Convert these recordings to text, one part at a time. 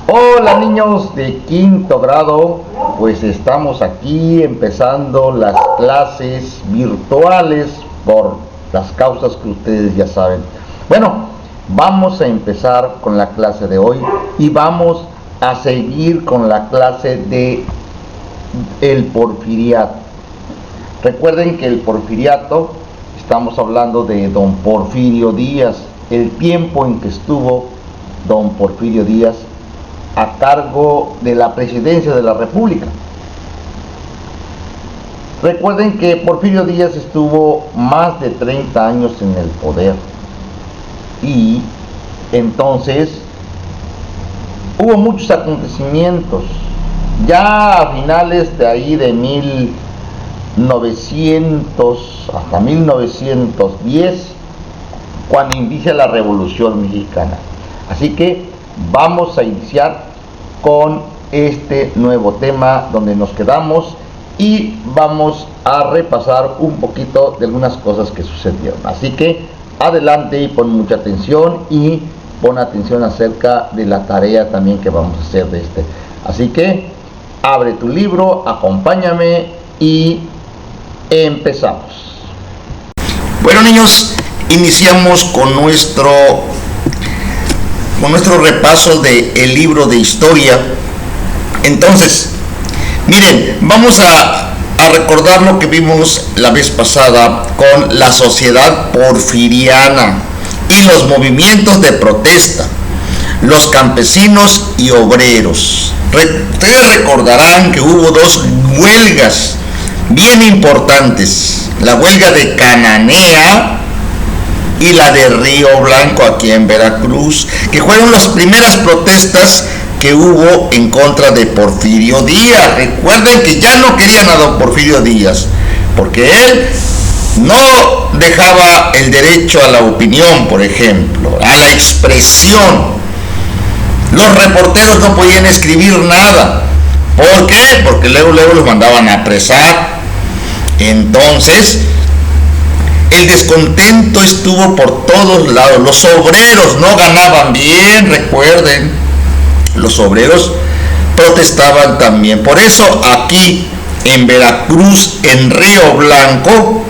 Hola niños de quinto grado, pues estamos aquí empezando las clases virtuales por las causas que ustedes ya saben. Bueno, vamos a empezar con la clase de hoy y vamos a seguir con la clase de el porfiriato. Recuerden que el porfiriato, estamos hablando de don Porfirio Díaz, el tiempo en que estuvo don Porfirio Díaz a cargo de la presidencia de la República. Recuerden que Porfirio Díaz estuvo más de 30 años en el poder y entonces hubo muchos acontecimientos. Ya a finales de ahí de 1900 hasta 1910, cuando inicia la Revolución Mexicana. Así que vamos a iniciar con este nuevo tema donde nos quedamos y vamos a repasar un poquito de algunas cosas que sucedieron. Así que adelante y pon mucha atención y pon atención acerca de la tarea también que vamos a hacer de este. Así que abre tu libro, acompáñame y empezamos. Bueno niños, iniciamos con nuestro repaso del libro de historia. Entonces, miren, vamos a recordar lo que vimos la vez pasada con la sociedad porfiriana y los movimientos de protesta, los campesinos y obreros. Ustedes recordarán que hubo dos huelgas bien importantes, la huelga de Cananea y la de Río Blanco aquí en Veracruz, que fueron las primeras protestas que hubo en contra de Porfirio Díaz. Recuerden que ya no querían a don Porfirio Díaz, porque él no dejaba el derecho a la opinión, por ejemplo, a la expresión. Los reporteros no podían escribir nada. ¿Por qué? Porque luego los mandaban a apresar. Entonces, el descontento estuvo por todos lados. Los obreros no ganaban bien, recuerden. Los obreros protestaban también. Por eso aquí en Veracruz, en Río Blanco,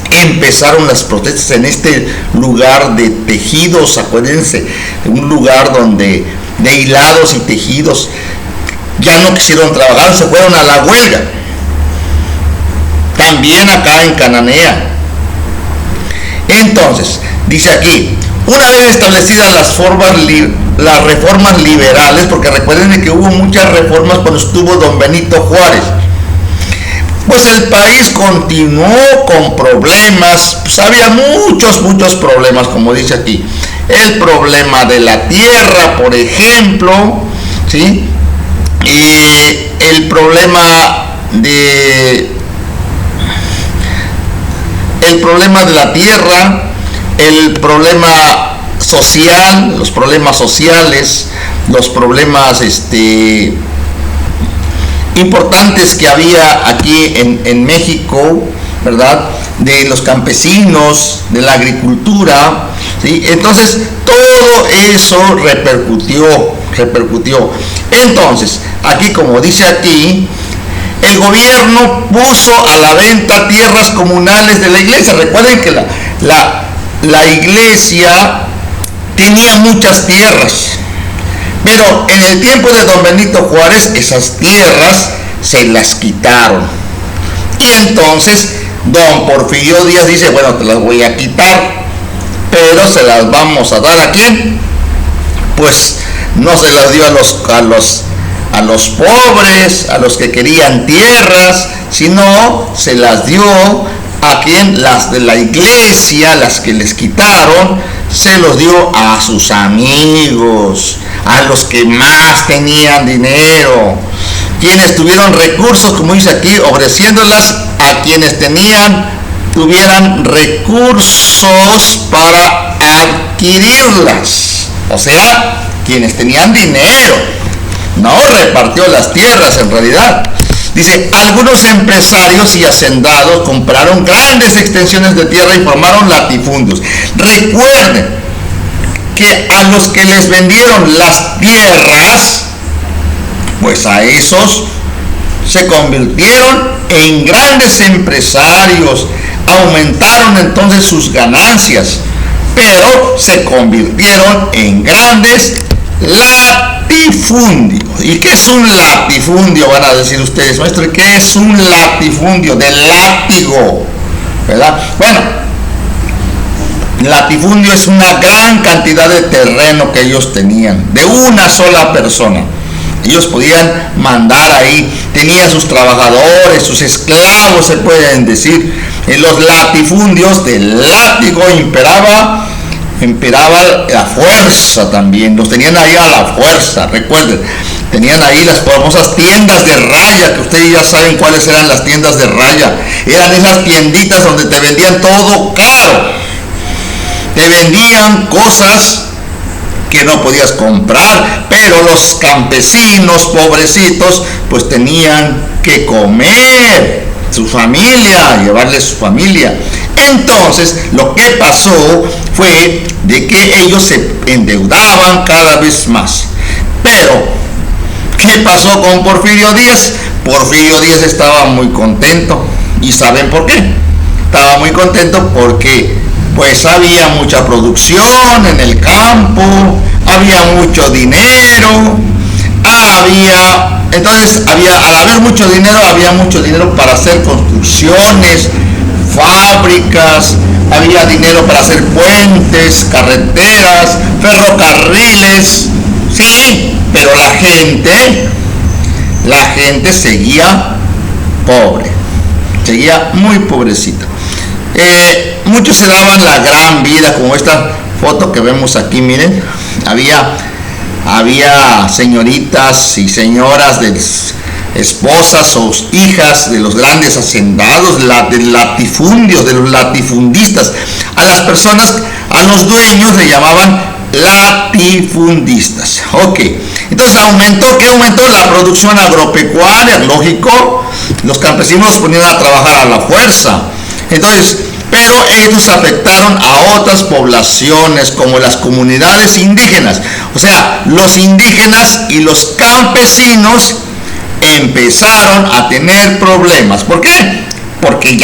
empezaron las protestas en este lugar de tejidos. Acuérdense, un lugar donde de hilados y tejidos ya no quisieron trabajar, se fueron a la huelga. También acá en Cananea. Entonces, dice aquí, una vez establecidas las reformas liberales, porque recuerden que hubo muchas reformas cuando estuvo don Benito Juárez, pues el país continuó con problemas. Pues había muchos problemas, como dice aquí. El problema de la tierra, por ejemplo, ¿sí? El problema de la tierra, el problema social, los problemas sociales, los problemas importantes que había aquí en México, ¿verdad? De los campesinos, de la agricultura, ¿sí? Entonces todo eso repercutió. Entonces, aquí como dice aquí, el gobierno puso a la venta tierras comunales de la iglesia. Recuerden que la iglesia tenía muchas tierras, pero en el tiempo de don Benito Juárez esas tierras se las quitaron. Y entonces don Porfirio Díaz dice, bueno, te las voy a quitar, pero se las vamos a dar ¿a quién? Pues no se las dio a los pobres, a los que querían tierras, sino se las dio a quien, las de la iglesia, las que les quitaron, se los dio a sus amigos, a los que más tenían dinero, quienes tuvieron recursos, como dice aquí, ofreciéndolas a quienes tuvieran recursos para adquirirlas, o sea, quienes tenían dinero. No repartió las tierras en realidad. Dice, algunos empresarios y hacendados compraron grandes extensiones de tierra y formaron latifundios. Recuerden que a los que les vendieron las tierras pues a esos se convirtieron en grandes empresarios, aumentaron entonces sus ganancias, pero se convirtieron en grandes latifundios. ¿Y qué es un latifundio? Van a decir ustedes, maestro, ¿qué es un latifundio? Del látigo, ¿verdad? Bueno, latifundio es una gran cantidad de terreno que ellos tenían, de una sola persona. Ellos podían mandar ahí, tenían sus trabajadores, sus esclavos, se pueden decir. En los latifundios del látigo imperaba la fuerza también. Los tenían ahí a la fuerza, recuerden. Tenían ahí las famosas tiendas de raya, que ustedes ya saben cuáles eran las tiendas de raya. Eran esas tienditas donde te vendían todo caro. Te vendían cosas que no podías comprar, pero los campesinos pobrecitos pues tenían que comer, su familia, llevarles su familia. Entonces lo que pasó fue de que ellos se endeudaban cada vez más. Pero ¿qué pasó con Porfirio Díaz? Porfirio Díaz estaba muy contento. ¿Y saben por qué? Estaba muy contento porque pues había mucha producción en el campo, había mucho dinero, al haber mucho dinero, había mucho dinero para hacer construcciones, fábricas, había dinero para hacer puentes, carreteras, ferrocarriles, sí, pero la gente seguía pobre, seguía muy pobrecita. Muchos se daban la gran vida, como esta foto que vemos aquí, miren, había señoritas y señoras, de esposas o hijas de los grandes hacendados, de latifundios, de los latifundistas. A las personas, a los dueños le llamaban latifundistas. Ok, entonces ¿qué aumentó? La producción agropecuaria, lógico, los campesinos los ponían a trabajar a la fuerza. Entonces, pero ellos afectaron a otras poblaciones como las comunidades indígenas. O sea, los indígenas y los campesinos empezaron a tener problemas. ¿Por qué? Porque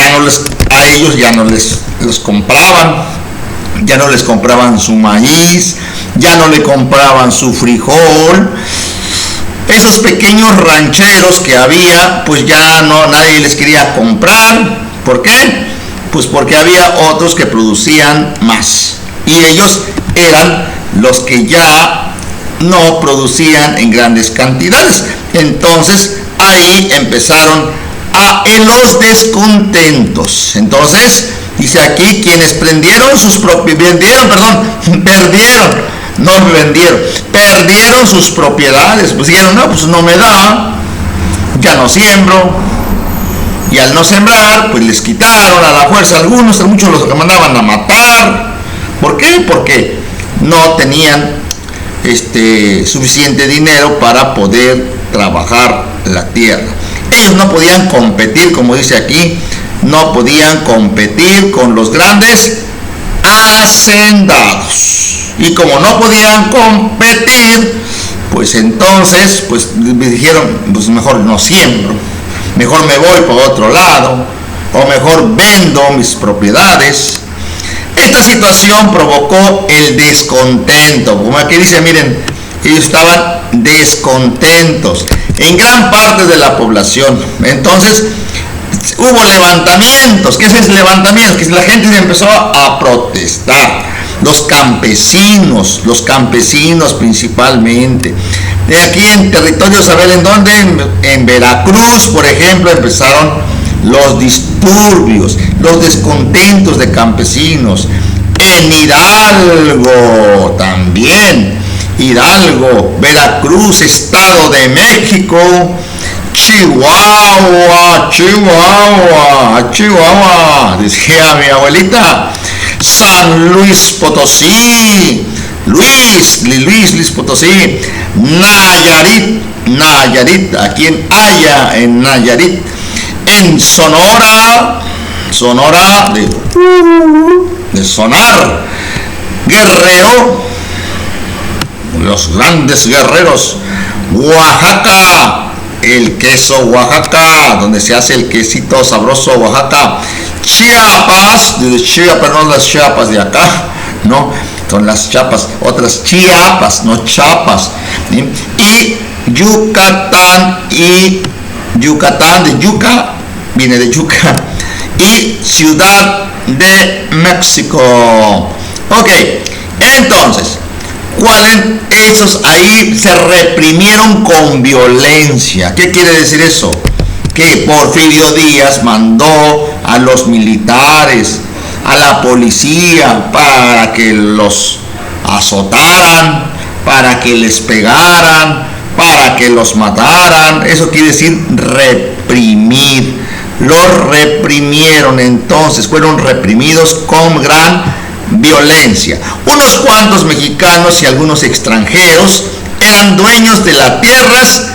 a ellos ya no les compraban, ya no les compraban su maíz, ya no le compraban su frijol. Esos pequeños rancheros que había, pues ya nadie les quería comprar. ¿Por qué? Pues porque había otros que producían más y ellos eran los que ya no producían en grandes cantidades. Entonces ahí empezaron los descontentos. Entonces dice aquí, quienes perdieron sus propiedades, pues dijeron, no, pues no me da, ya no siembro. Y al no sembrar, pues les quitaron a la fuerza muchos los mandaban a matar. ¿Por qué? Porque no tenían suficiente dinero para poder trabajar la tierra. Ellos no podían competir, como dice aquí, no podían competir con los grandes hacendados. Y como no podían competir, pues entonces pues dijeron, pues mejor no siembro. Mejor me voy para otro lado, o mejor vendo mis propiedades. Esta situación provocó el descontento. Como aquí dice, miren, ellos estaban descontentos en gran parte de la población. Entonces hubo levantamientos. ¿Qué es ese levantamiento? Que la gente empezó a protestar. Los campesinos principalmente. De aquí en territorio, ¿saben en dónde? En Veracruz, por ejemplo, empezaron los disturbios, los descontentos de campesinos. En Hidalgo también, Veracruz, Estado de México, Chihuahua, decía mi abuelita, San Luis Potosí, Luis Potosí, Nayarit, aquí en Nayarit, en Sonora de sonar, Guerrero, los grandes guerreros, Oaxaca, el queso Oaxaca, donde se hace el quesito sabroso Oaxaca. Chiapas, no las Chiapas de acá, no, son las Chiapas, otras Chiapas, no Chiapas. ¿Sí? Y Yucatán de yuca, viene de yuca, y Ciudad de México. Ok, entonces, esos ahí se reprimieron con violencia. ¿Qué quiere decir eso? Que Porfirio Díaz mandó a los militares, a la policía, para que los azotaran, para que les pegaran, para que los mataran. Eso quiere decir reprimir. Los reprimieron, entonces fueron reprimidos con gran violencia. Unos cuantos mexicanos y algunos extranjeros eran dueños de las tierras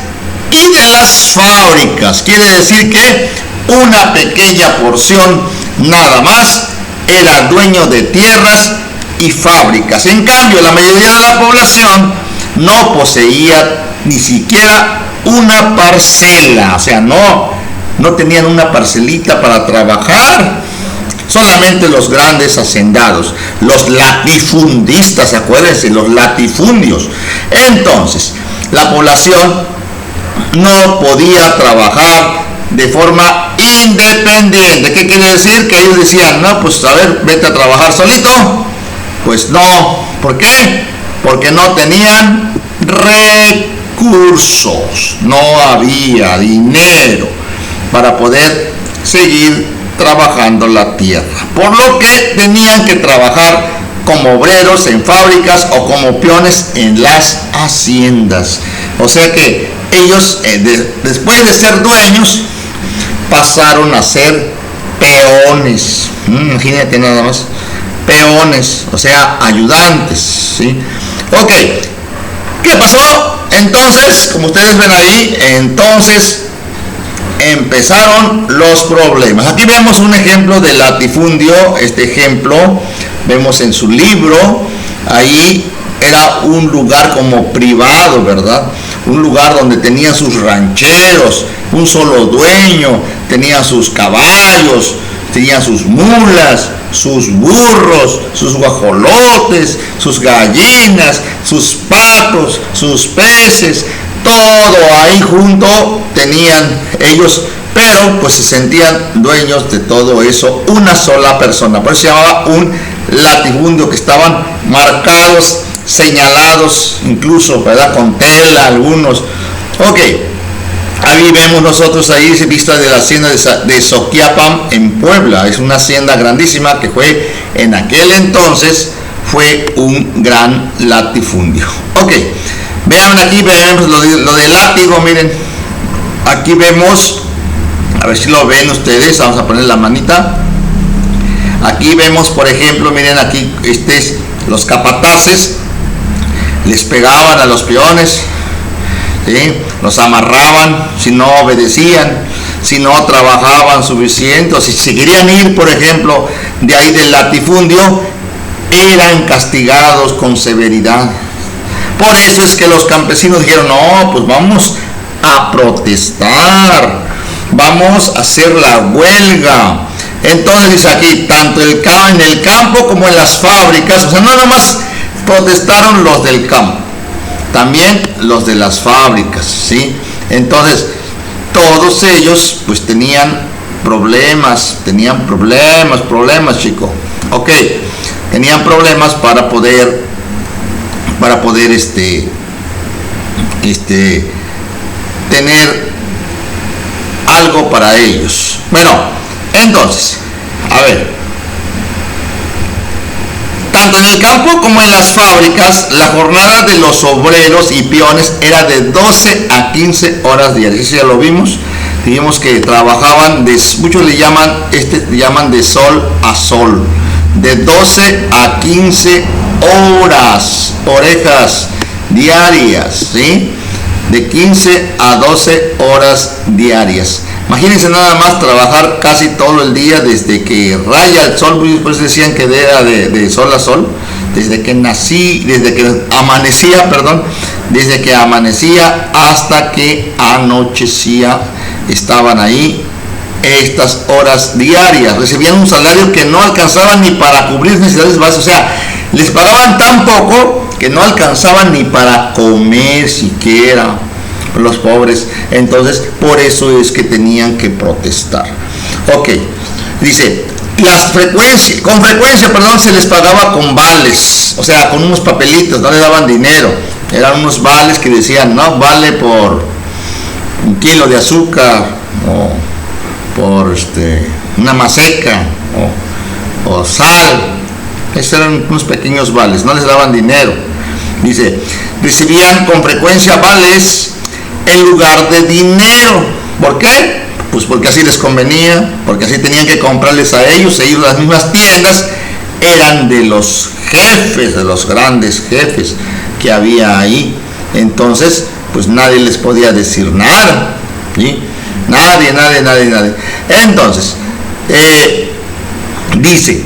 y de las fábricas. Quiere decir que una pequeña porción nada más era dueño de tierras y fábricas. En cambio, la mayoría de la población no poseía ni siquiera una parcela, o sea, no tenían una parcelita para trabajar. Solamente los grandes hacendados, los latifundistas, acuérdense, los latifundios. Entonces, la población no podía trabajar de forma independiente. ¿Qué quiere decir? Que ellos decían, no, pues a ver, vete a trabajar solito. Pues no. ¿Por qué? Porque no tenían recursos, no había dinero para poder seguir trabajando la tierra, por lo que tenían que trabajar como obreros en fábricas o como peones en las haciendas. O sea que ellos, después de ser dueños, pasaron a ser peones. Imagínate nada más, peones, o sea, ayudantes, ¿sí? Ok, ¿qué pasó? Entonces, como ustedes ven ahí, entonces empezaron los problemas. Aquí vemos un ejemplo de latifundio. Este ejemplo vemos en su libro. Ahí era un lugar como privado, ¿verdad? Un lugar donde tenían sus rancheros, un solo dueño, tenían sus caballos, tenían sus mulas, sus burros, sus guajolotes, sus gallinas, sus patos, sus peces, todo ahí junto tenían ellos, pero pues se sentían dueños de todo eso, una sola persona. Por eso se llamaba un latifundio, que estaban marcados, señalados, incluso, ¿verdad?, con tela algunos. Ok, ahí vemos nosotros, ahí se vista de la hacienda de Soquiapan en Puebla. Es una hacienda grandísima que fue, en aquel entonces, fue un gran latifundio. Ok, vean aquí, vemos lo del látigo. Miren, aquí vemos, a ver si lo ven ustedes, vamos a poner la manita. Aquí vemos, por ejemplo, miren aquí, los capataces les pegaban a los peones, ¿sí? Los amarraban si no obedecían, si no trabajaban suficiente, o si se querían ir, por ejemplo, de ahí del latifundio, eran castigados con severidad. Por eso es que los campesinos dijeron, no, pues vamos a protestar, vamos a hacer la huelga. Entonces dice aquí, tanto en el campo como en las fábricas, o sea, no nomás protestaron los del campo, también los de las fábricas, ¿sí? Entonces, todos ellos pues tenían problemas, chicos. Ok, tenían problemas para poder tener algo para ellos. Bueno, entonces, a ver, tanto en el campo como en las fábricas, la jornada de los obreros y peones era de 12 a 15 horas diarias. Eso ya lo vimos. Vimos que trabajaban, muchos le llaman de sol a sol, de 12 a 15 orejas diarias, ¿sí? De 15 a 12 horas diarias. Imagínense nada más trabajar casi todo el día desde que raya el sol, pues decían que era de sol a sol, desde que amanecía, desde que amanecía hasta que anochecía. Estaban ahí estas horas diarias, recibían un salario que no alcanzaba ni para cubrir necesidades básicas, o sea, les pagaban tan poco que no alcanzaban ni para comer siquiera los pobres. Entonces, por eso es que tenían que protestar. Ok, dice, con frecuencia, se les pagaba con vales, o sea, con unos papelitos, no le daban dinero, eran unos vales que decían, no, vale por un kilo de azúcar, o por una maseca, o sal. Esos eran unos pequeños vales, no les daban dinero. Dice, recibían con frecuencia vales en lugar de dinero. ¿Por qué? Pues porque así les convenía, porque así tenían que comprarles a ellos. Las mismas tiendas eran de los jefes, de los grandes jefes que había ahí. Entonces, pues nadie les podía decir nada, ¿sí? Nadie. Entonces, dice,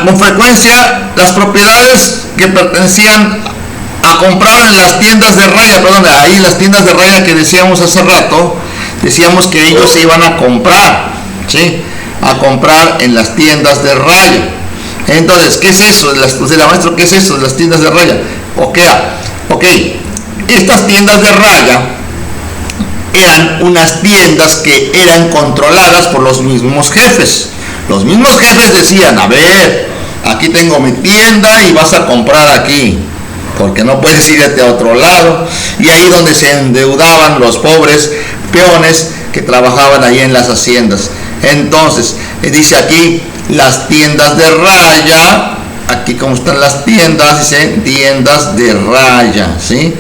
con frecuencia las propiedades que pertenecían a comprar en las tiendas de raya, ahí las tiendas de raya que decíamos hace rato, decíamos que ellos se iban a comprar, ¿sí? A comprar en las tiendas de raya. Entonces, ¿qué es eso? Maestro, ¿qué es eso de las tiendas de raya? Ok, estas tiendas de raya eran unas tiendas que eran controladas por los mismos jefes. Los mismos jefes decían, a ver, aquí tengo mi tienda y vas a comprar aquí, porque no puedes irte a otro lado. Y ahí donde se endeudaban los pobres peones que trabajaban ahí en las haciendas. Entonces, dice aquí, las tiendas de raya, aquí como están las tiendas, dice tiendas de raya, ¿sí?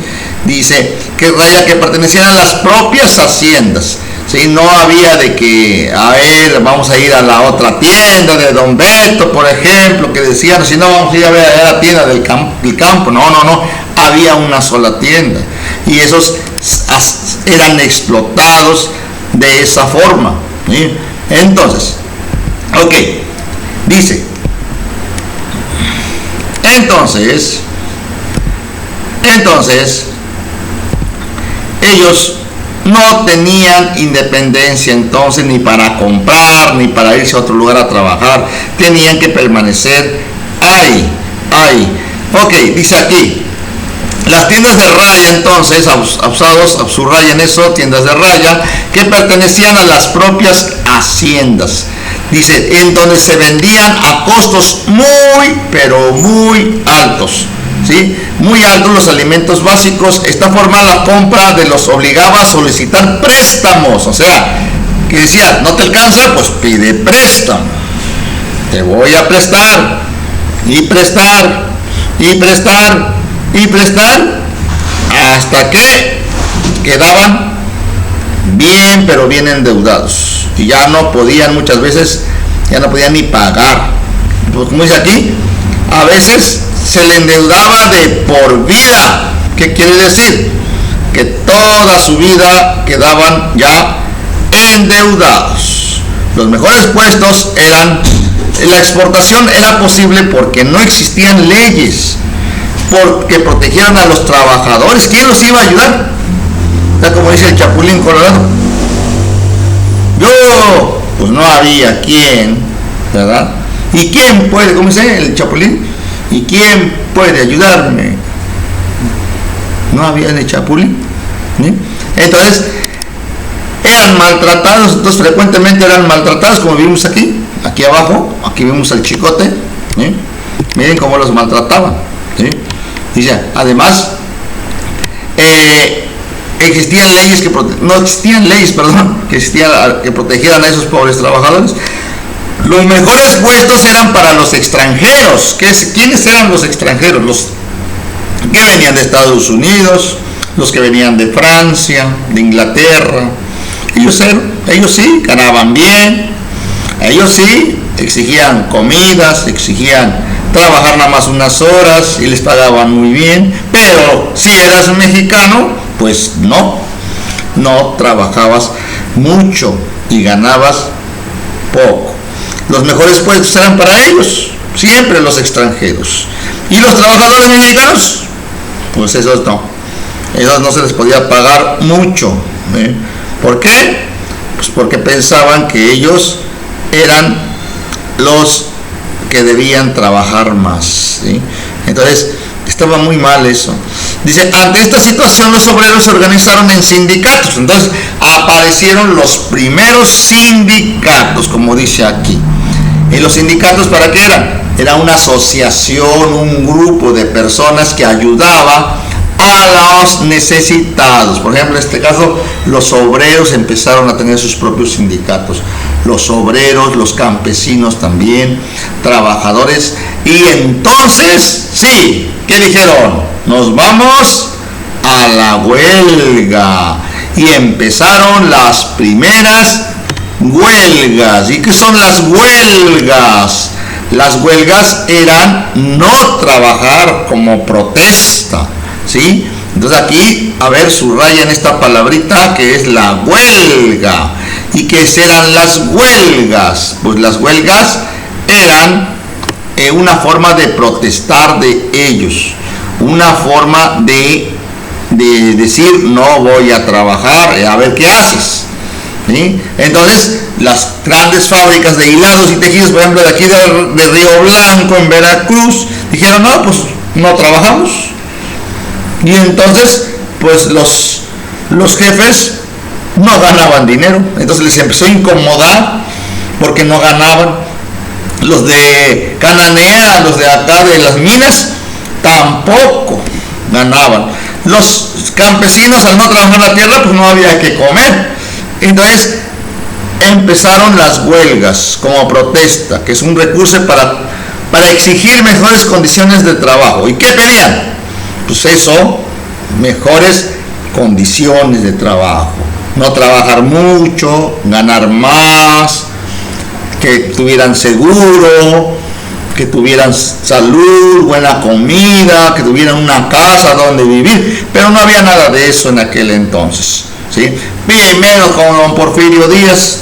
Dice que raya que pertenecían a las propias haciendas, ¿sí? No había de que, a ver, vamos a ir a la otra tienda de Don Beto, por ejemplo, que decían, si no, vamos a ir a ver a la tienda del campo. No, había una sola tienda. Y esos eran explotados de esa forma, ¿sí? Entonces, ok, dice, entonces, ellos no tenían independencia entonces ni para comprar, ni para irse a otro lugar a trabajar, tenían que permanecer ahí. Ok, dice aquí, las tiendas de raya entonces, abusados, subrayen eso, tiendas de raya, que pertenecían a las propias haciendas. Dice, en donde se vendían a costos muy, pero muy altos, ¿sí? Muy altos los alimentos básicos. Esta forma la compra de los obligaba a solicitar préstamos, o sea, que decía, no te alcanza, pues pide préstamo. Te voy a prestar, y prestar, hasta que quedaban bien, pero bien endeudados, y ya no podían, muchas veces ya no podían ni pagar. Pues como dice aquí, a veces se le endeudaba de por vida. ¿Qué quiere decir? Que toda su vida quedaban ya endeudados. Los mejores puestos la exportación era posible porque no existían leyes porque protegieran a los trabajadores. ¿Quién los iba a ayudar? Ya como dice el Chapulín Colorado, pues no había quien, ¿verdad? ¿Y quién puede, como dice el Chapulín? ¿Y quién puede ayudarme? No había ni Chapulín, ¿sí? Entonces eran maltratados, entonces frecuentemente eran maltratados, como vimos aquí abajo, aquí vemos al Chicote, ¿sí? Miren cómo los maltrataban, ¿sí? Dice, además, existían leyes que protegieran a esos pobres trabajadores. Los mejores puestos eran para los extranjeros. ¿Quiénes eran los extranjeros? Los que venían de Estados Unidos, los que venían de Francia, de Inglaterra. Ellos sí ganaban bien, ellos sí exigían comidas, exigían trabajar nada más unas horas y les pagaban muy bien. Pero si eras mexicano, pues no trabajabas mucho y ganabas poco. Los mejores puestos eran para ellos, siempre los extranjeros. ¿Y los trabajadores mexicanos? pues esos no se les podía pagar mucho. ¿Por qué? Pues porque pensaban que ellos eran los que debían trabajar más, ¿sí? Entonces estaba muy mal eso. Dice, ante esta situación los obreros se organizaron en sindicatos. Entonces aparecieron los primeros sindicatos, como dice aquí. ¿Y los sindicatos para qué eran? Era una asociación, un grupo de personas que ayudaba a los necesitados. Por ejemplo, en este caso, los obreros empezaron a tener sus propios sindicatos. Los obreros, los campesinos también, trabajadores. Y entonces, sí, ¿qué dijeron? Nos vamos a la huelga. Y empezaron las primeras huelgas. ¿Y qué son las huelgas? Las huelgas eran no trabajar como protesta, ¿sí? Entonces aquí, a ver, subrayan esta palabrita que es la huelga. ¿Y qué serán las huelgas? Pues las huelgas eran una forma de protestar de ellos, una forma de decir no voy a trabajar, a ver qué haces, ¿sí? Entonces las grandes fábricas de hilados y tejidos, por ejemplo de aquí de Río Blanco en Veracruz, dijeron no, pues no trabajamos. Y entonces pues los jefes no ganaban dinero, entonces les empezó a incomodar porque no ganaban. Los de Cananea, los de acá de las minas, tampoco ganaban. Los campesinos, al no trabajar la tierra, pues no había que comer. Entonces empezaron las huelgas como protesta, que es un recurso para exigir mejores condiciones de trabajo. ¿Y qué pedían? Pues eso, mejores condiciones de trabajo. No trabajar mucho, ganar más, que tuvieran seguro, que tuvieran salud, buena comida, que tuvieran una casa donde vivir, pero no había nada de eso en aquel entonces, ¿sí? Primero con don Porfirio Díaz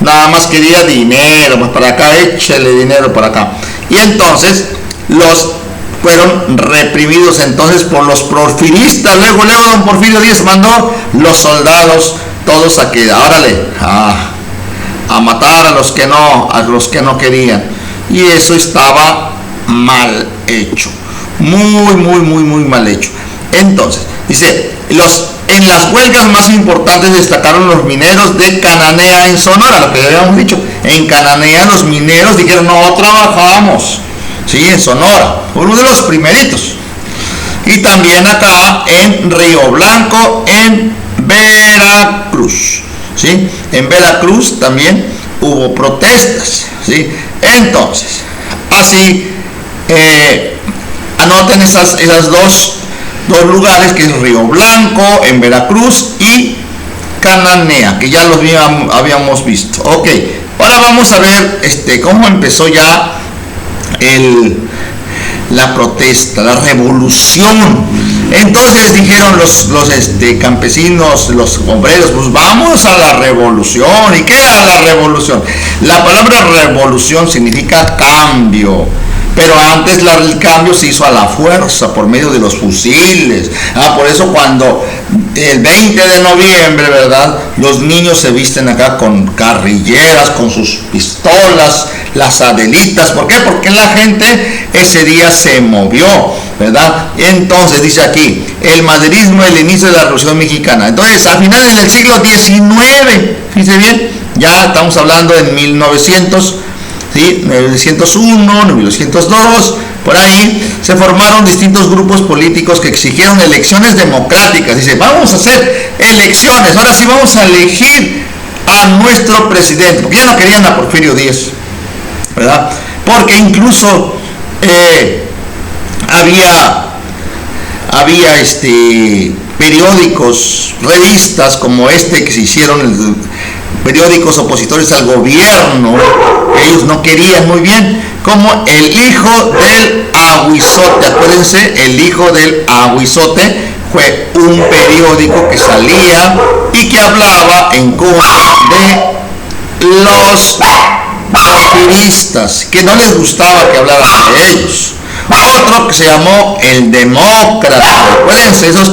nada más quería dinero, pues para acá, échale dinero para acá. Y entonces los fueron reprimidos entonces por los porfiristas. Luego don Porfirio Díaz mandó los soldados todos a que, órale, a matar a los que no querían. Y eso estaba mal hecho, muy mal hecho. Entonces dice, en las huelgas más importantes destacaron los mineros de Cananea en Sonora, lo que ya habíamos dicho. En Cananea los mineros dijeron no trabajamos, sí, en Sonora, uno de los primeritos. Y también acá en Río Blanco, en Veracruz, ¿sí? En Veracruz también hubo protestas, ¿sí? Entonces, así anoten esas dos lugares, que es Río Blanco en Veracruz y Cananea, que ya los habíamos visto. Ok, ahora vamos a ver cómo empezó ya la protesta, la revolución. Entonces dijeron los campesinos, los obreros, pues vamos a la revolución. ¿Y qué era la revolución? La palabra revolución significa cambio, pero antes el cambio se hizo a la fuerza por medio de los fusiles. Por eso cuando el 20 de noviembre, ¿verdad?, los niños se visten acá con carrilleras, con sus pistolas, las adelitas. ¿Por qué? Porque la gente ese día se movió, ¿verdad? Entonces dice aquí, el maderismo, el inicio de la Revolución Mexicana. Entonces, a finales del siglo XIX, fíjense bien, ya estamos hablando en 1900, ¿sí? 1901, 1902, por ahí se formaron distintos grupos políticos que exigieron elecciones democráticas. Dice, vamos a hacer elecciones, ahora sí vamos a elegir a nuestro presidente, porque ya no querían a Porfirio Díaz, ¿verdad? Porque incluso había periódicos, revistas como que se hicieron, periódicos opositores al gobierno, que ellos no querían muy bien, como El Hijo del Aguizote. Acuérdense, El Hijo del Aguizote fue un periódico que salía y que hablaba en contra de los porfiristas, que no les gustaba que hablaran de ellos. Otro que se llamó El Demócrata. Acuérdense, estas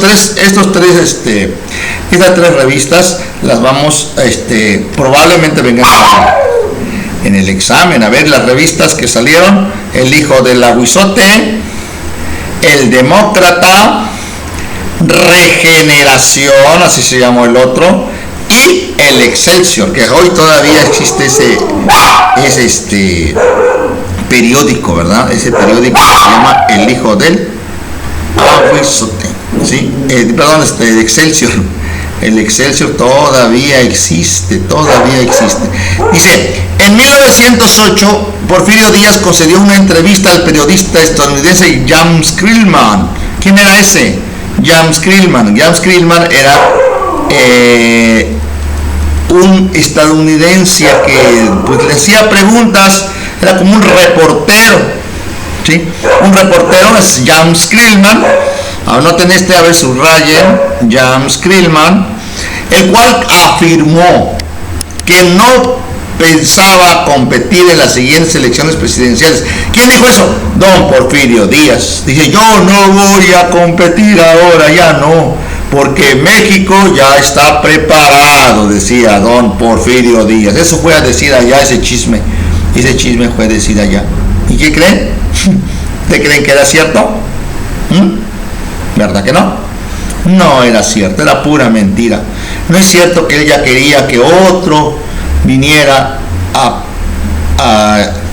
tres revistas las vamos, probablemente vengan en el examen. A ver, las revistas que salieron: El Hijo del Aguizote, El Demócrata, Regeneración, así se llamó el otro, y El Excelsior, que hoy todavía existe ese periódico, ¿verdad? Ese periódico que se llama El Hijo del Aguizote, ¿sí? El Excelsior. El Excelsior todavía existe. Dice, en 1908, Porfirio Díaz concedió una entrevista al periodista estadounidense James Krillman. ¿Quién era ese? James Krillman. James Krillman era un estadounidense que pues le hacía preguntas, era como un reportero, ¿sí? Un reportero es James Krillman. Anoten a ver, subrayen, James Krillman, el cual afirmó que no pensaba competir en las siguientes elecciones presidenciales. ¿Quién dijo eso? Don Porfirio Díaz. Dice, yo no voy a competir ahora, ya no, porque México ya está preparado, decía don Porfirio Díaz. Eso fue a decir allá, ese chisme fue a decir allá. ¿Y qué creen? ¿Te creen que era cierto? ¿Verdad que no? No era cierto, era pura mentira. No es cierto que ella quería que otro viniera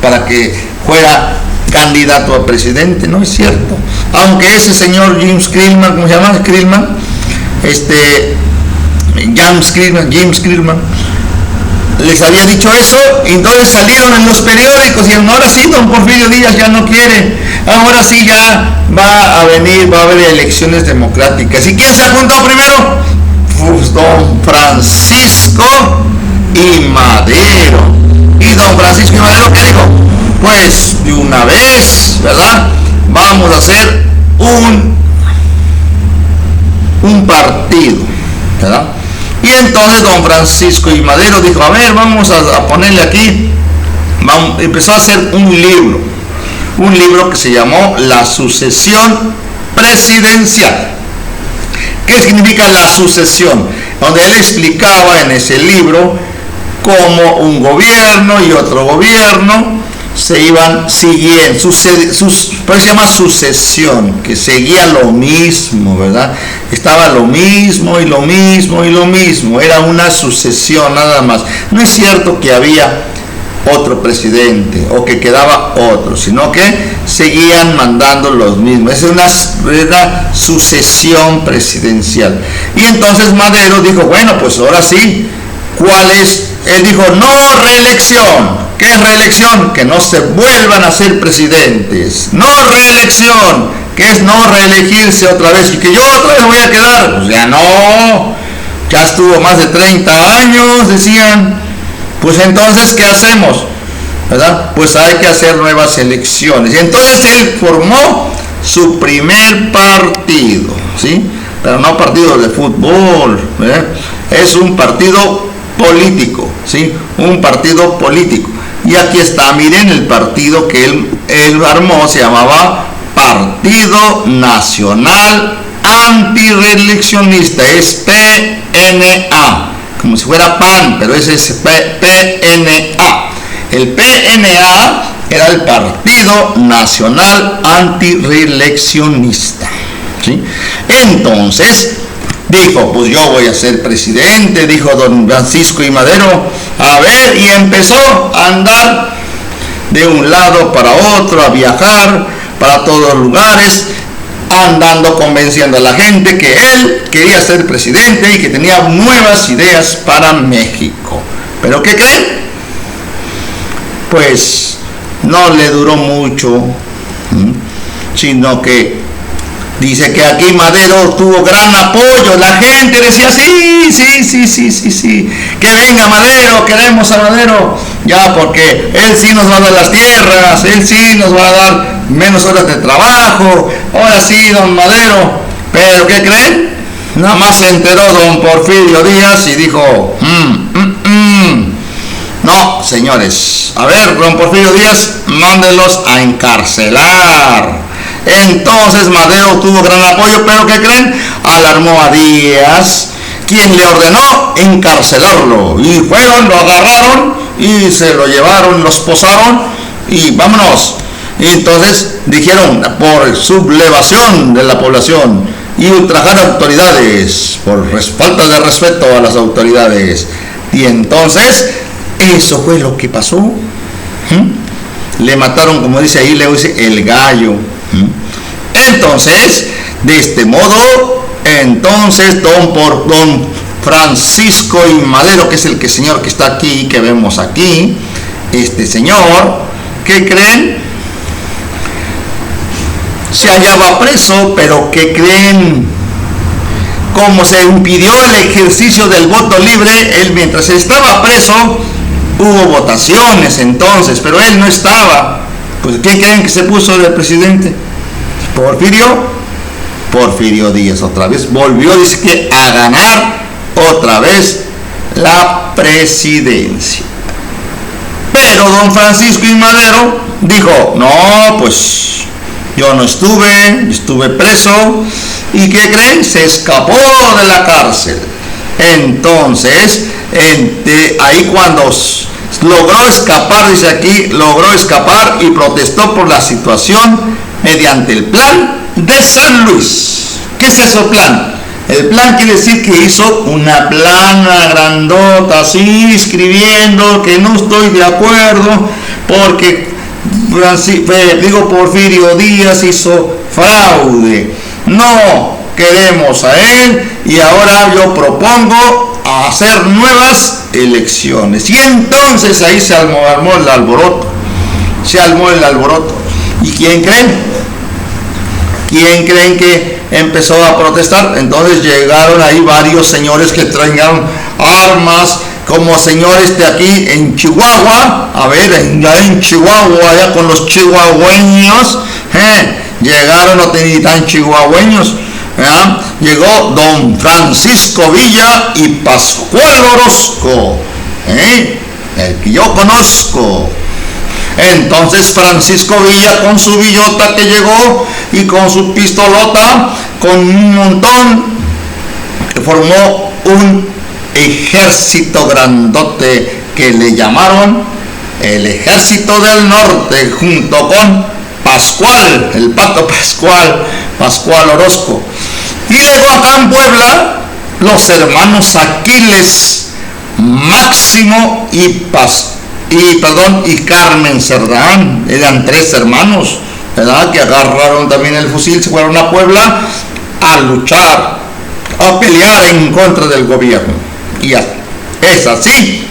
para que fuera candidato a presidente, no es cierto. Aunque ese señor James Krillman, ¿cómo se llama? James Krillman les había dicho eso, y entonces salieron en los periódicos y dijeron, ahora sí, don Porfirio Díaz ya no quiere, ahora sí ya va a haber elecciones democráticas. ¿Y quién se apuntó primero? Pues don Francisco y Madero. ¿Y don Francisco y Madero qué dijo? Pues de una vez, ¿verdad? Vamos a hacer un partido, ¿verdad? Y entonces don Francisco y Madero dijo, a ver, vamos a ponerle aquí, empezó a hacer un libro que se llamó La Sucesión Presidencial. ¿Qué significa la sucesión? Donde él explicaba en ese libro cómo un gobierno y otro gobierno se iban siguiendo, por eso se llama sucesión, que seguía lo mismo, ¿verdad? Estaba lo mismo, era una sucesión nada más. No es cierto que había otro presidente o que quedaba otro, sino que seguían mandando los mismos. Es una sucesión presidencial. Y entonces Madero dijo, bueno, pues ahora sí, ¿cuál es? Él dijo, no reelección. ¿Qué es reelección? Que no se vuelvan a ser presidentes. No reelección, que es no reelegirse otra vez, y que yo otra vez voy a quedar. Pues ya no, ya estuvo más de 30 años, decían. Pues entonces, ¿qué hacemos? ¿Verdad? Pues hay que hacer nuevas elecciones. Y entonces él formó su primer partido, ¿sí? Pero no partido de fútbol, ¿verdad? Es un partido político, ¿sí? Un partido político. Y aquí está, miren, el partido que él armó, se llamaba Partido Nacional Antireeleccionista, es PNA, como si fuera PAN, pero ese es PNA. El PNA era el Partido Nacional Antireeleccionista, ¿sí? Entonces dijo, pues yo voy a ser presidente, dijo don Francisco y Madero, a ver, y empezó a andar de un lado para otro, a viajar para todos lugares, andando convenciendo a la gente que él quería ser presidente y que tenía nuevas ideas para México. ¿Pero qué creen? Pues no le duró mucho, sino que dice que aquí Madero tuvo gran apoyo, la gente decía sí, que venga Madero, queremos a Madero, ya, porque él sí nos va a dar las tierras, él sí nos va a dar menos horas de trabajo, ahora sí, don Madero. Pero ¿qué creen? Nada más se enteró don Porfirio Díaz y dijo, no, señores, a ver, don Porfirio Díaz, mándenlos a encarcelar. Entonces Madero tuvo gran apoyo, pero ¿qué creen? Alarmó a Díaz, quien le ordenó encarcelarlo. Y fueron, lo agarraron y se lo llevaron, los posaron y vámonos. Y entonces dijeron, por sublevación de la población y ultrajar autoridades, por falta de respeto a las autoridades. Y entonces, eso fue lo que pasó. Le mataron, como dice ahí, le dice el gallo. Entonces, de este modo, entonces don Francisco I. Madero, que es el señor que está aquí, que vemos aquí, este señor, ¿qué creen? Se hallaba preso, pero ¿qué creen? Como se impidió el ejercicio del voto libre, él mientras estaba preso, hubo votaciones entonces, pero él no estaba. Pues ¿qué creen que se puso de presidente? Porfirio Díaz otra vez volvió, dice que a ganar otra vez la presidencia. Pero don Francisco I. Madero dijo, no, pues yo no estuve preso. ¿Y qué creen? Se escapó de la cárcel. Entonces, ahí cuando logró escapar, dice aquí, logró escapar y protestó por la situación mediante el plan de San Luis. ¿Qué es ese plan? El plan quiere decir que hizo una plana grandota, así, escribiendo que no estoy de acuerdo porque Porfirio Díaz hizo fraude. No queremos a él y ahora yo propongo hacer nuevas elecciones. Y entonces ahí se armó el alboroto. ¿Y quién creen? ¿Quién creen que empezó a protestar? Entonces llegaron ahí varios señores que traían armas, como señores de aquí en Chihuahua, en Chihuahua, allá con los chihuahueños, llegaron, no tenían tan chihuahueños, llegó don Francisco Villa y Pascual Orozco, el que yo conozco. Entonces Francisco Villa con su villota que llegó y con su pistolota, con un montón, formó un ejército grandote que le llamaron el Ejército del Norte, junto con Pascual, el pato Pascual Orozco. Y luego acá en Puebla, los hermanos Aquiles, Máximo y Carmen Cerdán, eran tres hermanos, ¿verdad? Que agarraron también el fusil, se fueron a Puebla a luchar, a pelear en contra del gobierno. Y es así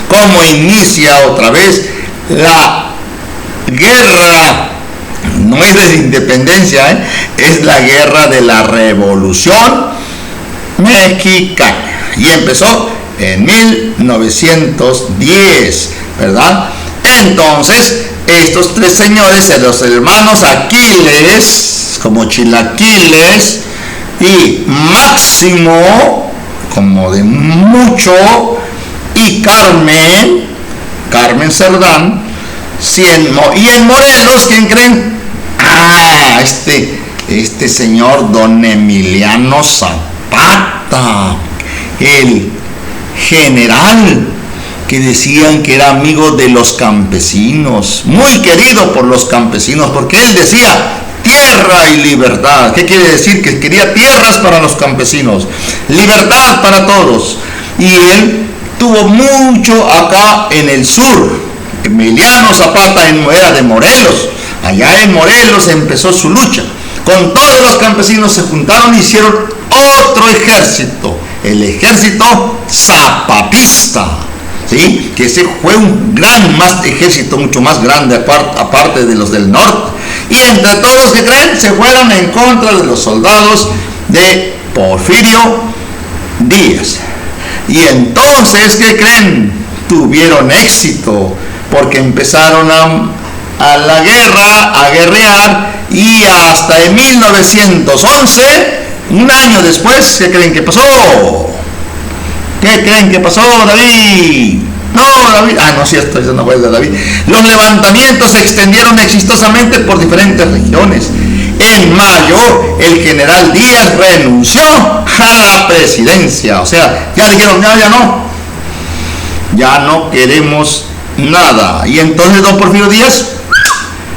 como inicia otra vez la guerra, no es de independencia, es la guerra de la Revolución Mexicana. Y empezó en 1910, ¿verdad? Entonces, estos tres señores, los hermanos Aquiles, como chilaquiles, y Máximo, como de mucho, y Carmen Cerdán, y en Morelos, ¿quién creen? Este señor don Emiliano Zapata, el general que decían que era amigo de los campesinos, muy querido por los campesinos, porque él decía tierra y libertad. ¿Qué quiere decir? Que quería tierras para los campesinos, libertad para todos. Y él tuvo mucho acá en el sur. Emiliano Zapata era de Morelos. Allá en Morelos empezó su lucha. Con todos los campesinos se juntaron y hicieron otro ejército, el ejército zapatista, ¿sí? Que ese fue un ejército mucho más grande aparte de los del norte. Y entre todos, que creen, se fueron en contra de los soldados de Porfirio Díaz. Y entonces, ¿qué creen? Tuvieron éxito, porque empezaron a la guerra, a guerrear, y hasta en 1911, un año después, ¿qué creen que pasó? ¿Qué creen que pasó, David? No, David, no es cierto, eso no fue de David. Los levantamientos se extendieron exitosamente por diferentes regiones. en mayo el general Díaz renunció a la presidencia. O sea, ya dijeron, ya no queremos nada. Y entonces don Porfirio Díaz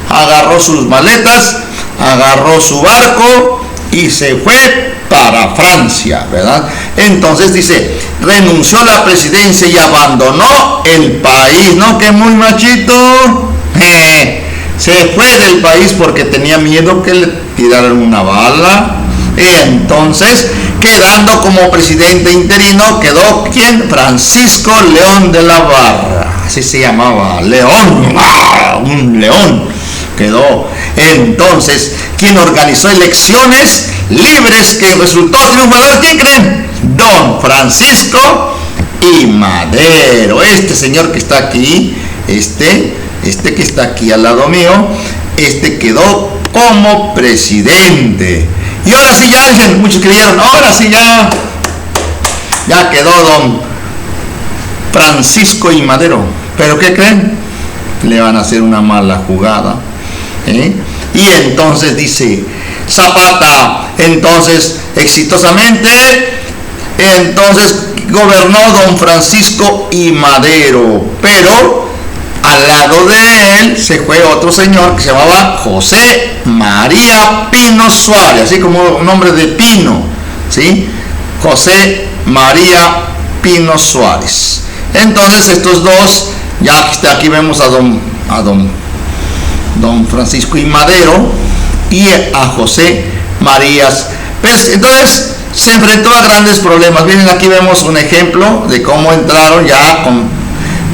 agarró sus maletas, agarró su barco y se fue para Francia, ¿verdad? Entonces dice, renunció a la presidencia y abandonó el país, ¿no? Que muy machito. Se fue del país porque tenía miedo que le tiraran una bala. Entonces, quedando como presidente interino, quedó ¿quién? Francisco León de la Barra, así se llamaba, León, un león quedó. Entonces, quien organizó elecciones libres que resultó triunfador, ¿quién creen? Don Francisco I. Madero, este señor que está aquí, este que está aquí al lado mío, quedó como presidente. Y ahora sí ya, dicen, muchos creyeron, ahora sí ya quedó don Francisco I. Madero. ¿Pero qué creen? Le van a hacer una mala jugada. Y entonces dice Zapata, entonces exitosamente, entonces gobernó don Francisco I. Madero, pero al lado de él se fue otro señor que se llamaba José María Pino Suárez, así como nombre de Pino, ¿sí? José María Pino Suárez. Entonces estos dos, ya aquí vemos a don Francisco I. Madero y a José Marías. ¿Ves? Entonces se enfrentó a grandes problemas. Miren, aquí vemos un ejemplo de cómo entraron ya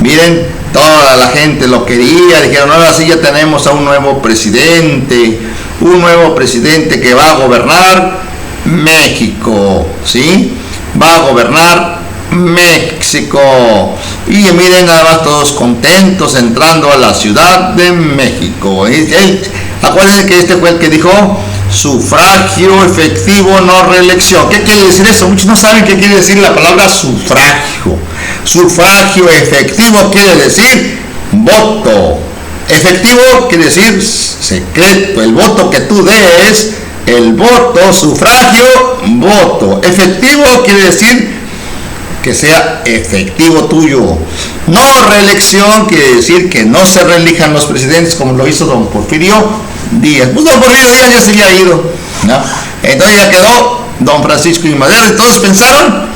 miren, toda la gente lo quería, dijeron, ahora sí ya tenemos a un nuevo presidente que va a gobernar México, ¿sí? Va a gobernar México. Y miren, nada más todos contentos entrando a la Ciudad de México. Acuérdense que este fue el que dijo sufragio efectivo, no reelección. ¿Qué quiere decir eso? Muchos no saben qué quiere decir la palabra sufragio. Sufragio efectivo quiere decir voto. Efectivo quiere decir secreto. El voto que tú des, el voto, sufragio, voto. Efectivo quiere decir que sea efectivo tuyo. No reelección quiere decir que no se reelijan los presidentes como lo hizo don Porfirio Díaz. Pues don Porfirio Díaz ya se había ido, ¿no? Entonces ya quedó don Francisco I. Madero y todos pensaron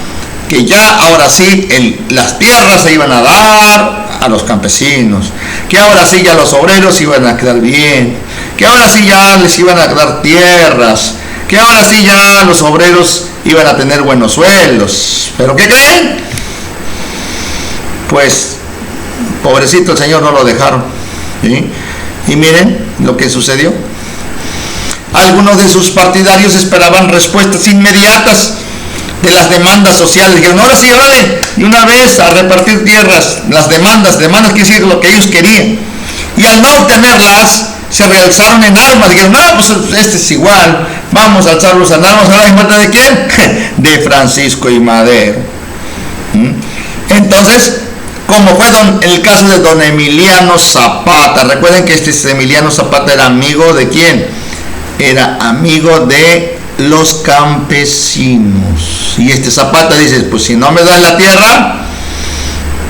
que ya ahora sí las tierras se iban a dar a los campesinos, que ahora sí ya los obreros iban a quedar bien, que ahora sí ya les iban a dar tierras, que ahora sí ya los obreros iban a tener buenos sueldos. ¿Pero qué creen? Pues pobrecito el señor, no lo dejaron, ¿sí? Y miren lo que sucedió. Algunos de sus partidarios esperaban respuestas inmediatas de las demandas sociales. Dijeron, ahora sí, órale, y una vez a repartir tierras. Las demandas quiere decir lo que ellos querían. Y al no obtenerlas, se realizaron en armas. Dijeron, no, pues este es igual, vamos a alzarlos en armas. ¿Ahora en falta de quién? De Francisco I. Madero. Entonces, como fue el caso de don Emiliano Zapata. Recuerden que Emiliano Zapata era amigo de quién? Era amigo de los campesinos. Y Zapata dice, pues si no me das la tierra,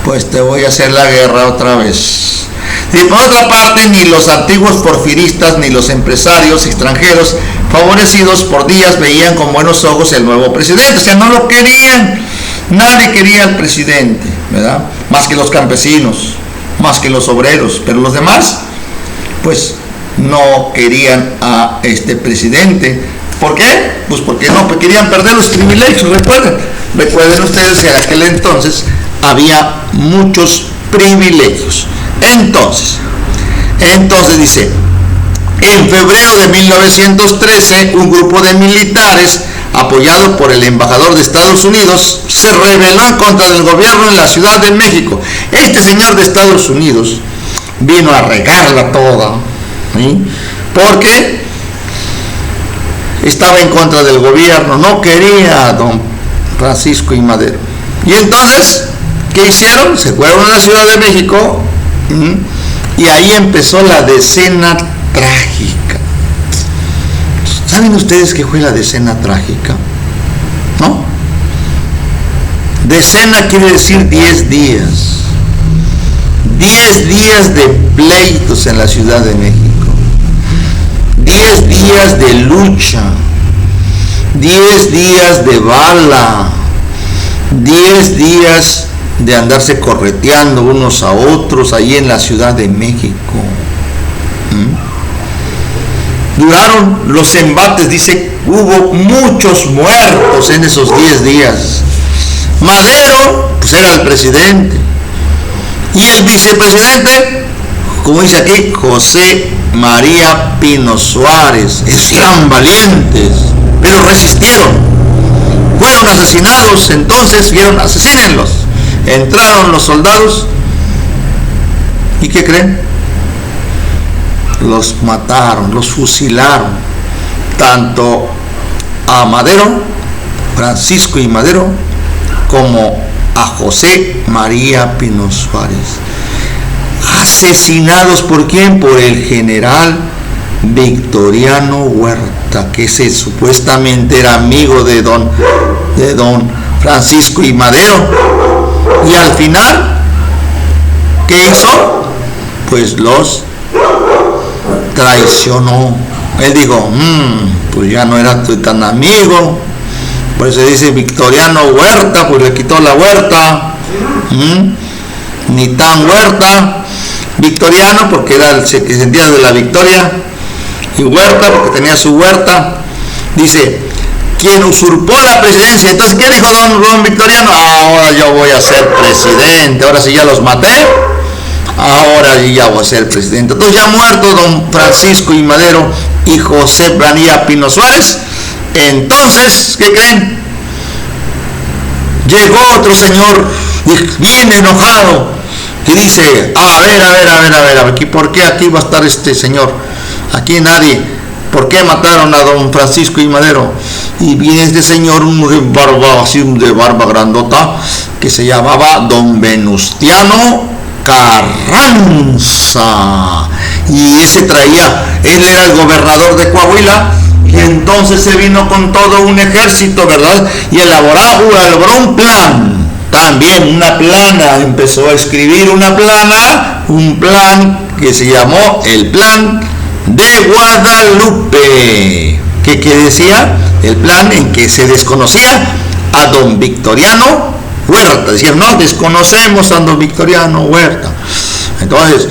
pues te voy a hacer la guerra otra vez. Y por otra parte, ni los antiguos porfiristas ni los empresarios extranjeros favorecidos por Díaz veían con buenos ojos el nuevo presidente. O sea, no lo querían. Nadie quería al presidente, ¿verdad? Más que los campesinos, más que los obreros. Pero los demás, pues no querían a este presidente. ¿Por qué? Pues porque no querían perder los privilegios. Recuerden ustedes que en aquel entonces había muchos privilegios. Entonces dice, en febrero de 1913, un grupo de militares apoyado por el embajador de Estados Unidos se rebeló en contra del gobierno en la Ciudad de México. Este señor de Estados Unidos vino a regarla toda, ¿sí? Porque estaba en contra del gobierno, no quería a don Francisco I. Madero. Y entonces, ¿qué hicieron? Se fueron a la Ciudad de México, y ahí empezó la decena trágica. ¿Saben ustedes qué fue la decena trágica? ¿No? Decena quiere decir 10 días. 10 días de pleitos en la Ciudad de México. 10 días de lucha. 10 días de bala. 10 días de andarse correteando unos a otros ahí en la Ciudad de México. Duraron los embates, dice, hubo muchos muertos en esos 10 días. Madero, pues era el presidente. Y el vicepresidente, como dice aquí, José María Pino Suárez. Eran valientes, pero resistieron. Fueron asesinados, entonces vieron, asesínenlos. Entraron los soldados. ¿Y qué creen? Los mataron, los fusilaron. Tanto a Madero, Francisco y Madero, como a José María Pino Suárez. Asesinados ¿por quién? Por el general Victoriano Huerta, que ese supuestamente era amigo de don Francisco y Madero. Y al final, ¿qué hizo? Pues los traicionó. Él dijo, pues ya no era tan amigo. Por eso dice Victoriano Huerta, pues le quitó la huerta. Ni tan Huerta. Victoriano porque era el que sentía de la victoria. Y Huerta porque tenía su huerta. Dice, quien usurpó la presidencia. Entonces, ¿qué dijo don Victoriano? Ahora yo voy a ser presidente. Ahora sí ya los maté. Ahora ya voy a ser presidente. Entonces, ya muerto don Francisco y Madero y José María Pino Suárez. Entonces, ¿qué creen? Llegó otro señor bien enojado y dice, a ver, aquí, ¿por qué aquí va a estar este señor? Aquí nadie. ¿Por qué mataron a don Francisco y Madero? Y viene este señor, un barba, así de barba grandota, que se llamaba don Venustiano Carranza. Y ese traía, él era el gobernador de Coahuila. Y entonces se vino con todo un ejército, ¿verdad? Y elaboró un plan, también una plana, empezó a escribir un plan que se llamó el Plan de Guadalupe. ¿Qué decía? El plan en que se desconocía a don Victoriano Huerta. Decían, no, desconocemos a don Victoriano Huerta. Entonces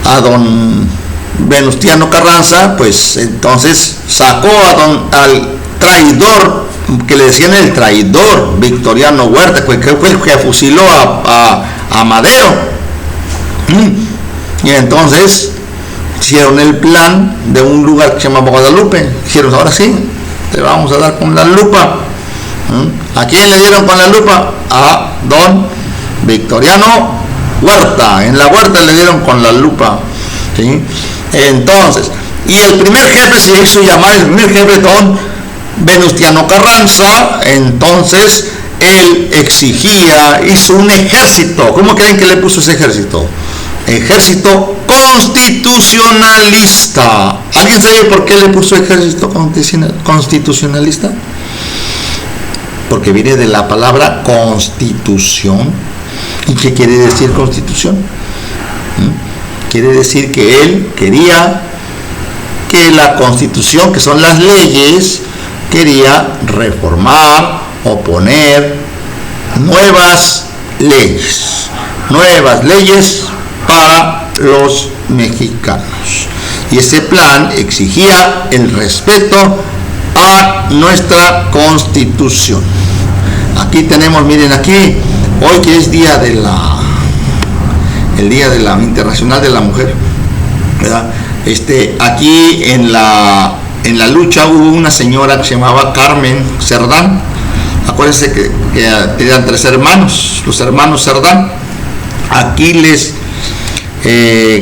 a don Venustiano Carranza, pues entonces sacó al traidor, que le decían el traidor Victoriano Huerta, que fue el que fusiló a Madero. Y entonces hicieron el plan de un lugar que se llama Guadalupe. Dijeron, ahora sí, te vamos a dar con la lupa. ¿A quién le dieron con la lupa? A don Victoriano Huerta. En la Huerta le dieron con la lupa. ¿Sí? Entonces, y el primer jefe se hizo llamar, don Venustiano Carranza. Entonces él hizo un ejército. ¿Cómo creen que le puso ese ejército? Ejército constitucionalista. ¿Alguien sabe por qué le puso ejército constitucionalista? Porque viene de la palabra constitución. ¿Y qué quiere decir constitución? Quiere decir que él quería que la constitución, que son las leyes, quería reformar o poner nuevas leyes para los mexicanos. Y ese plan exigía el respeto a nuestra constitución. Aquí tenemos, miren aquí, hoy que es el Día de la Internacional de la Mujer, ¿verdad? Aquí en la lucha hubo una señora que se llamaba Carmen Cerdán. Acuérdense que eran 3 hermanos, los hermanos Cerdán, Aquiles,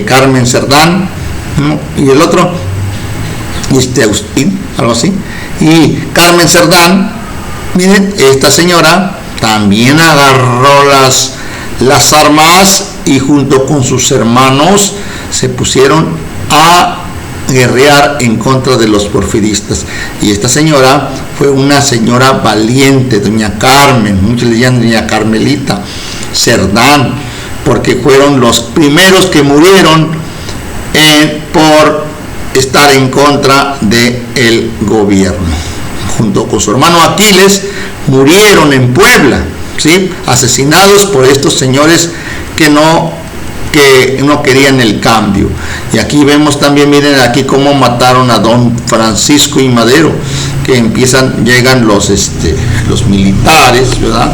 Carmen Cerdán, ¿no? Y el otro, Agustín, algo así. Y Carmen Cerdán, miren, esta señora también agarró las armas y junto con sus hermanos se pusieron a guerrear en contra de los porfiristas. Y esta señora fue una señora valiente, doña Carmen, muchos le llaman doña Carmelita Cerdán, porque fueron los primeros que murieron por estar en contra del gobierno. Junto con su hermano Aquiles murieron en Puebla, ¿sí? Asesinados por estos señores que no querían el cambio. Y aquí vemos también, miren aquí cómo mataron a don Francisco I. Madero, que llegan los militares, ¿verdad?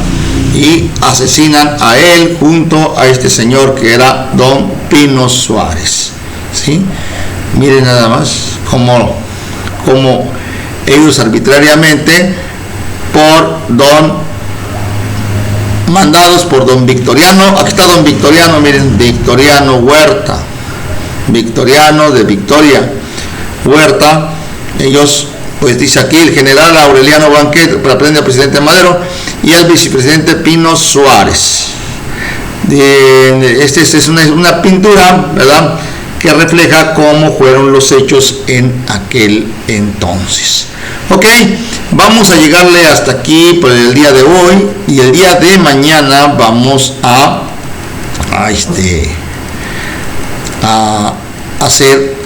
Y asesinan a él junto a este señor que era don Pino Suárez, ¿sí? Miren nada más como ellos arbitrariamente mandados por don Victoriano. Aquí está don Victoriano, miren, Victoriano Huerta, Victoriano de Victoria Huerta. Ellos, pues dice aquí, el general Aureliano Banquet prende al presidente Madero y al vicepresidente Pino Suárez. Esta es una pintura, ¿verdad?, que refleja cómo fueron los hechos en aquel entonces. Ok, vamos a llegarle hasta aquí por el día de hoy, y el día de mañana vamos a hacer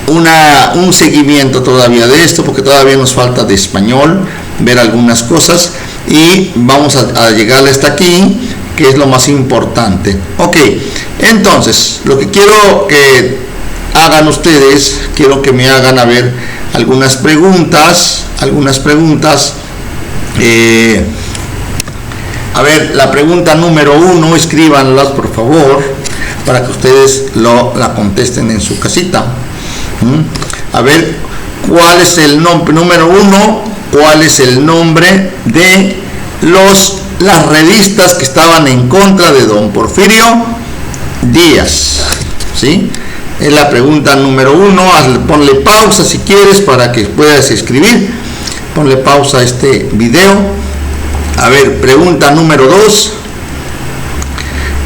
un seguimiento todavía de esto, porque todavía nos falta de español, ver algunas cosas, y vamos a llegarle hasta aquí, que es lo más importante. Ok, entonces, lo que quiero que hagan ustedes, quiero que me hagan a ver algunas preguntas. A ver, la pregunta número 1, escríbanlas por favor, para que ustedes la contesten en su casita. A ver, ¿cuál es el nombre? Número 1, ¿cuál es el nombre de las revistas que estaban en contra de don Porfirio Díaz? ¿Sí? Es la pregunta número 1. Ponle pausa si quieres para que puedas escribir. Ponle pausa a este video. A ver, pregunta número 2.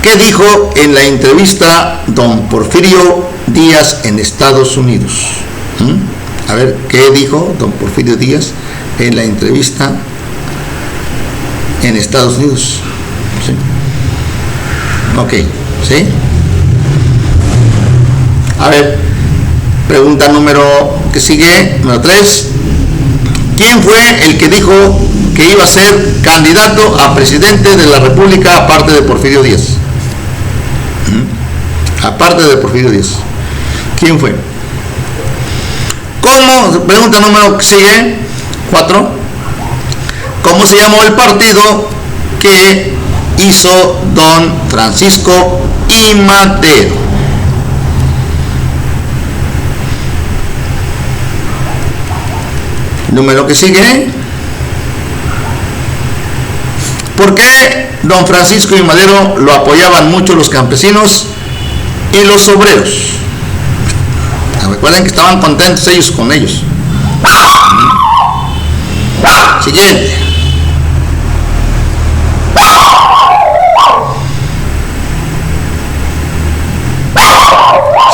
¿Qué dijo en la entrevista don Porfirio Díaz en Estados Unidos? A ver, ¿qué dijo don Porfirio Díaz en la entrevista en Estados Unidos? ¿Sí? Ok, ¿sí? A ver, pregunta número que sigue, número 3. ¿Quién fue el que dijo que iba a ser candidato a presidente de la República aparte de Porfirio Díaz? Aparte de Porfirio Díaz, ¿quién fue? Pregunta número que sigue, 4. ¿Cómo se llamó el partido que hizo don Francisco I. Madero? Número que sigue. ¿Por qué don Francisco I. Madero lo apoyaban mucho los campesinos y los obreros? Recuerden que estaban contentos ellos con ellos. Siguiente.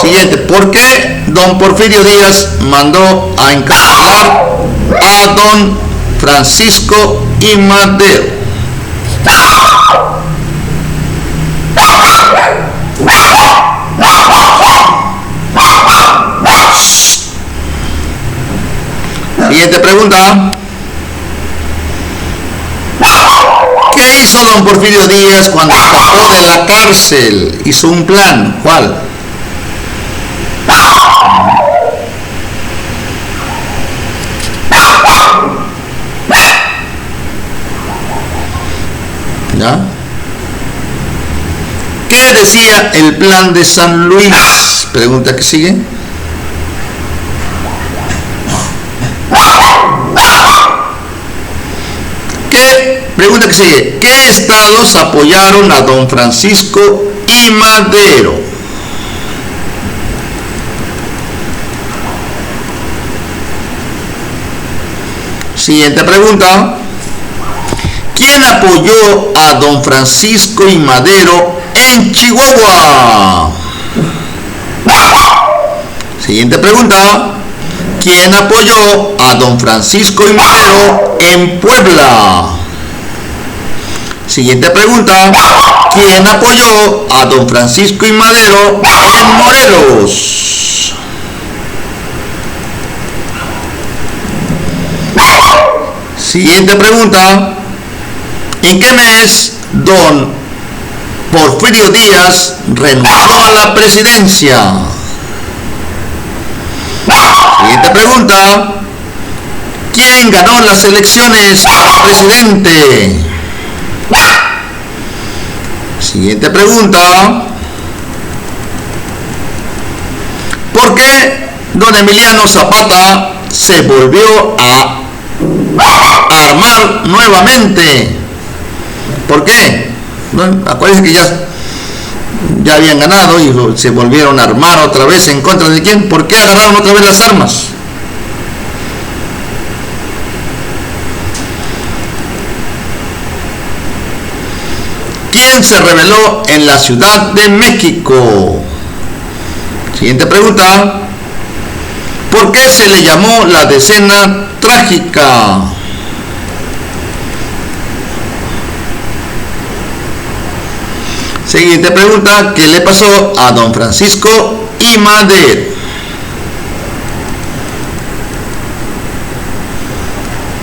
Siguiente. ¿Por qué don Porfirio Díaz mandó a encarcelar a don Francisco I. Madero? Siguiente pregunta. ¿Qué hizo don Porfirio Díaz cuando escapó de la cárcel? Hizo un plan. ¿Cuál? ¿Ya? ¿Qué decía el plan de San Luis? Pregunta que sigue. Pregunta que sigue. ¿Qué estados apoyaron a don Francisco I. Madero? Siguiente pregunta. ¿Quién apoyó a don Francisco I. Madero en Chihuahua? Siguiente pregunta. ¿Quién apoyó a don Francisco I. Madero en Puebla? Siguiente pregunta. ¿Quién apoyó a don Francisco I. Madero en Morelos? Siguiente pregunta. ¿En qué mes don Porfirio Díaz renunció a la presidencia? Siguiente pregunta. ¿Quién ganó las elecciones para presidente? Siguiente pregunta. ¿Por qué don Emiliano Zapata se volvió a armar nuevamente? ¿Por qué? Acuérdense que ya habían ganado y se volvieron a armar otra vez. ¿En contra de quién? ¿Por qué agarraron otra vez las armas? ¿Quién se rebeló en la Ciudad de México? Siguiente pregunta. ¿Por qué se le llamó la decena trágica? Siguiente pregunta. ¿Qué le pasó a don Francisco I. Madero?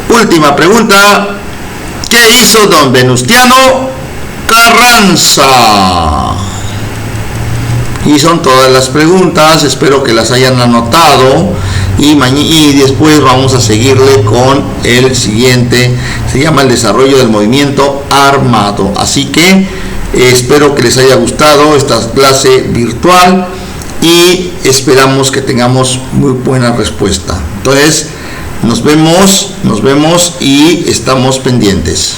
Última pregunta. ¿Qué hizo don Venustiano Carranza? Y son todas las preguntas. Espero que las hayan anotado. Y después vamos a seguirle con el siguiente. Se llama el desarrollo del movimiento armado. Así que espero que les haya gustado esta clase virtual y esperamos que tengamos muy buena respuesta. Entonces, nos vemos y estamos pendientes.